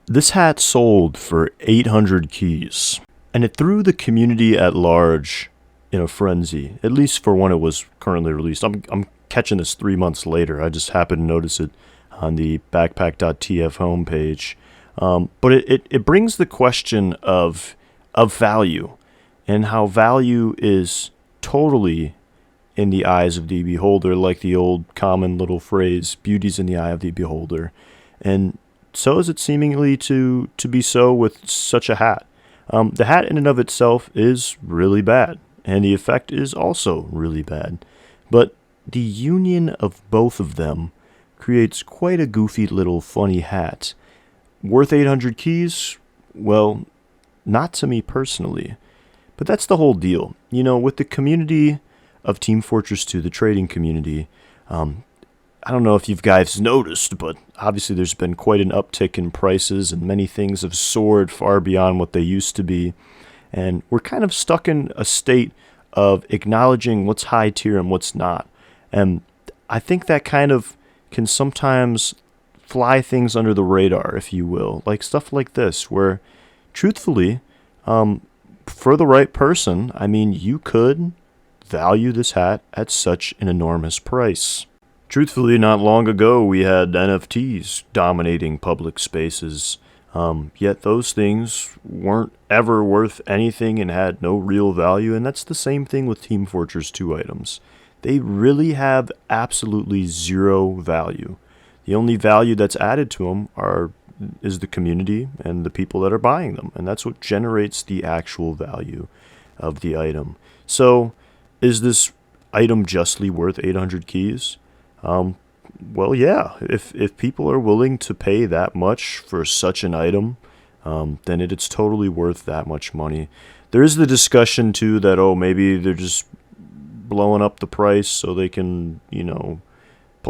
This hat sold for 800 keys, and it threw the community at large in a frenzy, at least for when it was currently released. I'm catching this 3 months later. I just happened to notice it on the backpack.tf homepage. But it brings the question of value and how value is totally in the eyes of the beholder, like the old common little phrase, beauty's in the eye of the beholder. And so is it seemingly to be so with such a hat. The hat in and of itself is really bad, and the effect is also really bad. But the union of both of them creates quite a goofy little funny hat. Worth 800 keys? Well, not to me personally. But that's the whole deal. You know, with the community of Team Fortress 2, the trading community, I don't know if you guys noticed, but obviously there's been quite an uptick in prices, and many things have soared far beyond what they used to be. And we're kind of stuck in a state of acknowledging what's high tier and what's not. And I think that kind of can sometimes fly things under the radar, if you will. Like stuff like this, where truthfully, for the right person, I mean, you could value this hat at such an enormous price. Truthfully, not long ago, we had NFTs dominating public spaces, yet those things weren't ever worth anything and had no real value, and that's the same thing with Team Fortress 2 items. They really have absolutely zero value. The only value that's added to them is the community and the people that are buying them, and that's what generates the actual value of the item. So, is this item justly worth 800 keys? Well, yeah, if people are willing to pay that much for such an item, then it's totally worth that much money. There is the discussion, too, that, oh, maybe they're just blowing up the price so they can,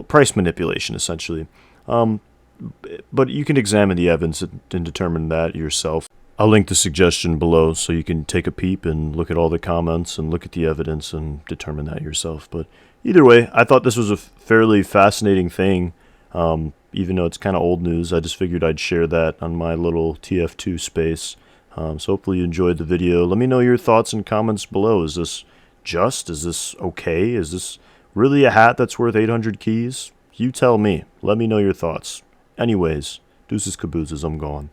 price manipulation, essentially. But you can examine the evidence and determine that yourself. I'll link the suggestion below so you can take a peep and look at all the comments and look at the evidence and determine that yourself. But either way, I thought this was a fairly fascinating thing. Even though it's kind of old news, I just figured I'd share that on my little TF2 space. So hopefully you enjoyed the video. Let me know your thoughts and comments below. Is this just? Is this okay? Is this really a hat that's worth 800 keys? You tell me. Let me know your thoughts. Anyways, deuces cabooses, I'm gone.